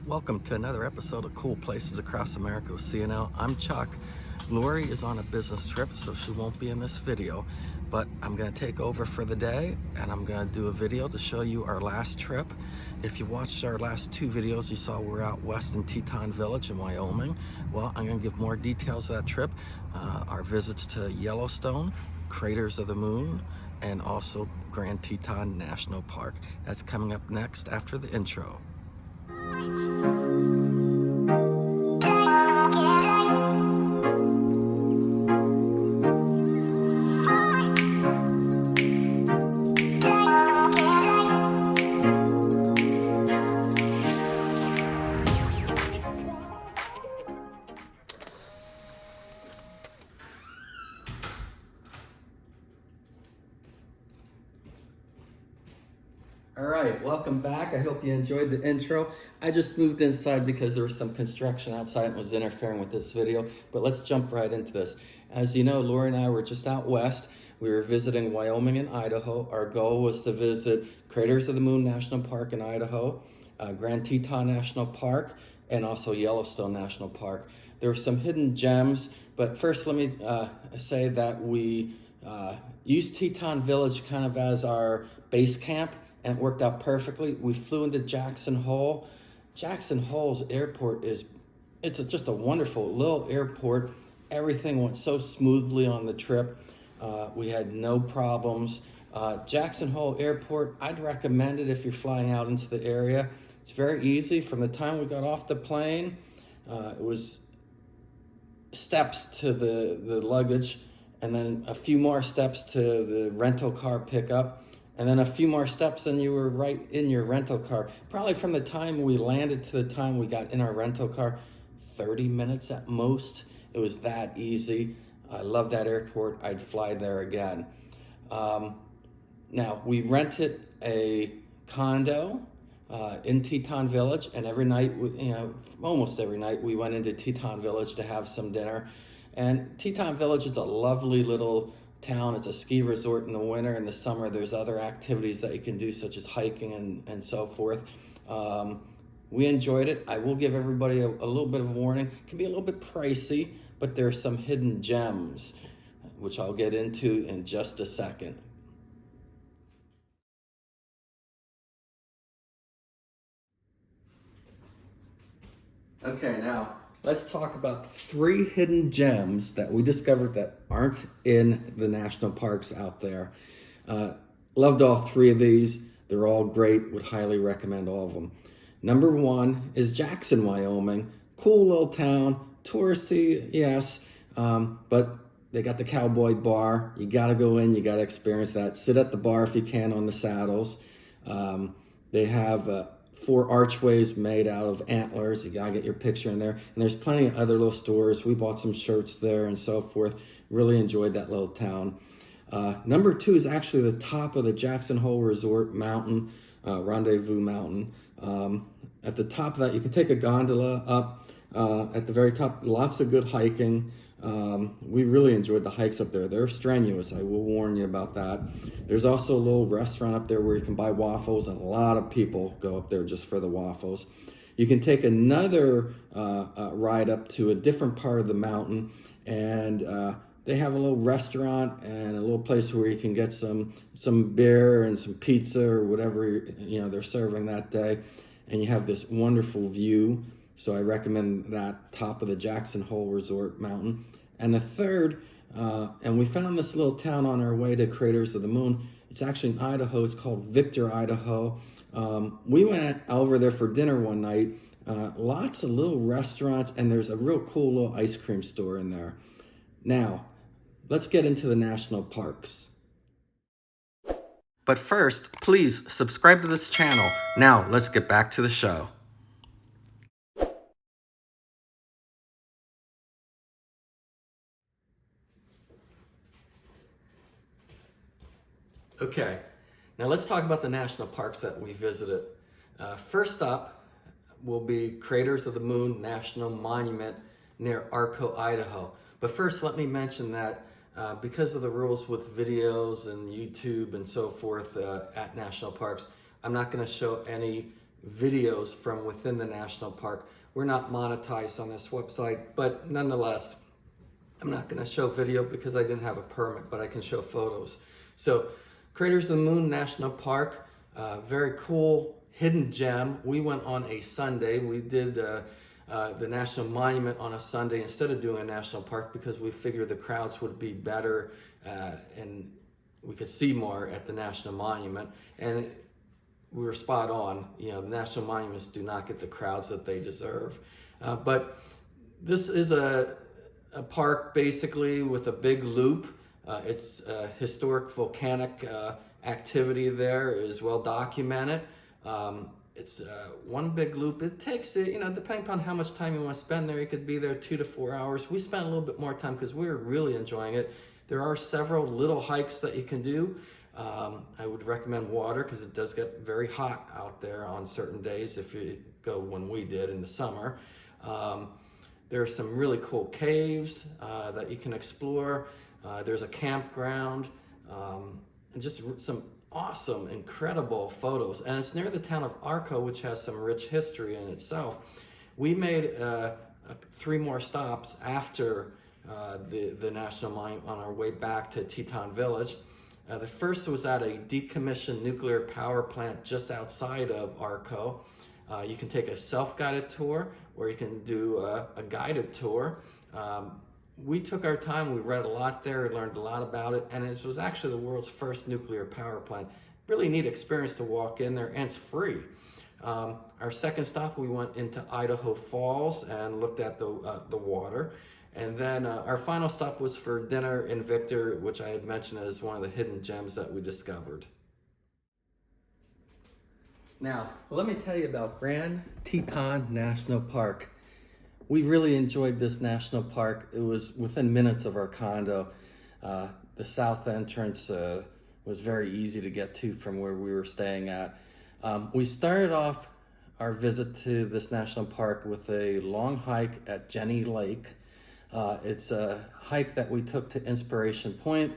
Welcome to another episode of Cool Places Across America with CNL. I'm Chuck. Lori is on a business trip, so she won't be in this video, but I'm going to take over for the day and I'm going to do a video to show you our last trip. If you watched our last two videos, you saw we're out west in Teton Village in Wyoming. Well, I'm going to give more details of that trip, our visits to Yellowstone, Craters of the Moon, and also Grand Teton National Park. That's coming up next after the intro. All right, welcome back. I hope you enjoyed the intro. I just moved inside because there was some construction outside and was interfering with this video, but let's jump right into this. As you know, Lori and I were just out west. We were visiting Wyoming and Idaho. Our goal was to visit Craters of the Moon National Park in Idaho, Grand Teton National Park, and also Yellowstone National Park. There were some hidden gems, but first let me say that we used Teton Village kind of as our base camp, and it worked out perfectly. We flew into Jackson Hole. Jackson Hole's airport it's just a wonderful little airport. Everything went so smoothly on the trip. We had no problems. Jackson Hole Airport, I'd recommend it if you're flying out into the area. It's very easy. From the time we got off the plane, it was steps to the luggage, and then a few more steps to the rental car pickup, and then a few more steps and you were right in your rental car. Probably from the time we landed to the time we got in our rental car, 30 minutes at most. It was that easy. I love that airport. I'd fly there again. Now, we rented a condo in Teton Village, and every night, almost every night, we went into Teton Village to have some dinner. And Teton Village is a lovely little town. It's a ski resort in the winter. In the summer, there's other activities that you can do, such as hiking and so forth. We enjoyed it. I will give everybody a little bit of a warning. It can be a little bit pricey, but there are some hidden gems, which I'll get into in just a second. Okay, now let's talk about 3 hidden gems that we discovered that aren't in the national parks out there. Loved all 3 of these. They're all great. Would highly recommend all of them. Number 1 is Jackson, Wyoming. Cool little town. Touristy, yes, but they got the cowboy bar. You got to go in. You got to experience that. Sit at the bar if you can on the saddles. They have 4 archways made out of antlers. You gotta get your picture in there. And there's plenty of other little stores. We bought some shirts there and so forth. Really enjoyed that little town. Number 2 is actually the top of the Jackson Hole Resort Mountain, Rendezvous Mountain. At the top of that, you can take a gondola up. At the very top, lots of good hiking. We really enjoyed the hikes up there. They're strenuous, I will warn you about that. There's also a little restaurant up there where you can buy waffles, and a lot of people go up there just for the waffles. You can take another ride up to a different part of the mountain, and they have a little restaurant and a little place where you can get some beer and some pizza or whatever they're serving that day, and you have this wonderful view. So I recommend that top of the Jackson Hole Resort Mountain. And the third, and we found this little town on our way to Craters of the Moon. It's actually in Idaho. It's called Victor, Idaho. We went over there for dinner one night. Lots of little restaurants, and there's a real cool little ice cream store in there. Now, let's get into the national parks. But first, please subscribe to this channel. Now, let's get back to the show. Okay, now let's talk about the national parks that we visited. First up will be Craters of the Moon National Monument near Arco, Idaho. But first, let me mention that because of the rules with videos and YouTube and so forth at national parks, I'm not going to show any videos from within the national park. We're not monetized on this website, but nonetheless, I'm not going to show video because I didn't have a permit, but I can show photos. So Craters of the Moon National Park, very cool hidden gem. We went on a Sunday. We did the National Monument on a Sunday instead of doing a national park because we figured the crowds would be better and we could see more at the National Monument. And we were spot on. You know, the national monuments do not get the crowds that they deserve. But this is a park basically with a big loop. It's historic volcanic activity there is well documented. It's one big loop. It takes, you know, depending upon how much time you want to spend there, you could be there 2 to 4 hours. We spent a little bit more time because we were really enjoying it. There are several little hikes that you can do. I would recommend water because it does get very hot out there on certain days if you go when we did in the summer. There are some really cool caves that you can explore. There's a campground and just some awesome, incredible photos. And it's near the town of Arco, which has some rich history in itself. We made 3 more stops after the National Monument on our way back to Teton Village. The first was at a decommissioned nuclear power plant just outside of Arco. You can take a self-guided tour or you can do a guided tour. We took our time, we read a lot there, learned a lot about it, and it was actually the world's first nuclear power plant. Really neat experience to walk in there, and it's free. Our second stop, we went into Idaho Falls and looked at the water. And then our final stop was for dinner in Victor, which I had mentioned as one of the hidden gems that we discovered. Now, let me tell you about Grand Teton National Park. We really enjoyed this national park. It was within minutes of our condo. The south entrance was very easy to get to from where we were staying at. We started off our visit to this national park with a long hike at Jenny Lake. It's a hike that we took to Inspiration Point.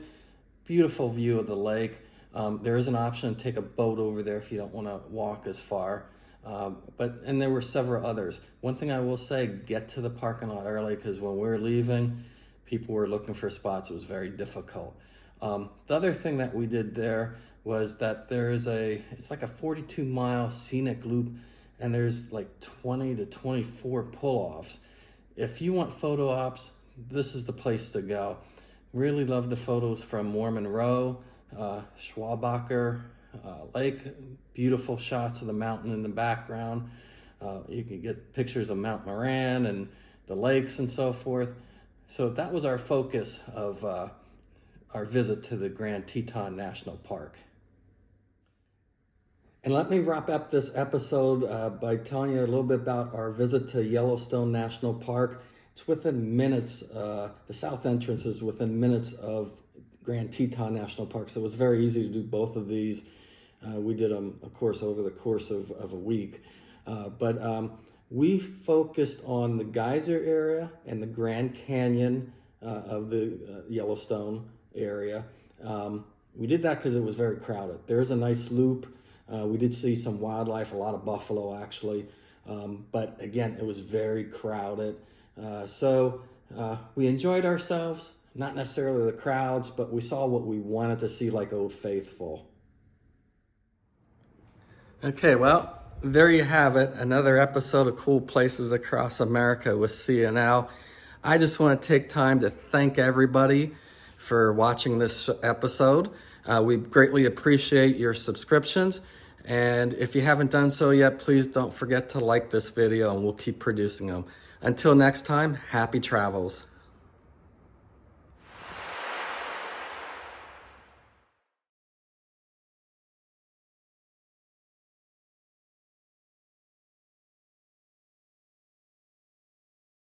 Beautiful view of the lake. There is an option to take a boat over there if you don't want to walk as far. And there were several others. One thing I will say, get to the parking lot early because when we were leaving, people were looking for spots. It was very difficult. The other thing that we did there was that there is it's like a 42-mile scenic loop and there's like 20 to 24 pull-offs. If you want photo ops, this is the place to go. Really love the photos from Mormon Row, Schwabacher Lake, beautiful shots of the mountain in the background. You can get pictures of Mount Moran and the lakes and so forth. So that was our focus of our visit to the Grand Teton National Park. And let me wrap up this episode by telling you a little bit about our visit to Yellowstone National Park. It's within minutes, the south entrance is within minutes of Grand Teton National Park, so it was very easy to do both of these. We did them, of course, over the course of a week. But we focused on the geyser area and the Grand Canyon of the Yellowstone area. We did that because it was very crowded. There is a nice loop. We did see some wildlife, a lot of buffalo actually, but again, it was very crowded. So we enjoyed ourselves, not necessarily the crowds, but we saw what we wanted to see, like Old Faithful. Okay, well, there you have it. Another episode of Cool Places Across America with CNL. I just want to take time to thank everybody for watching this episode. We greatly appreciate your subscriptions. And if you haven't done so yet, please don't forget to like this video and we'll keep producing them. Until next time, happy travels.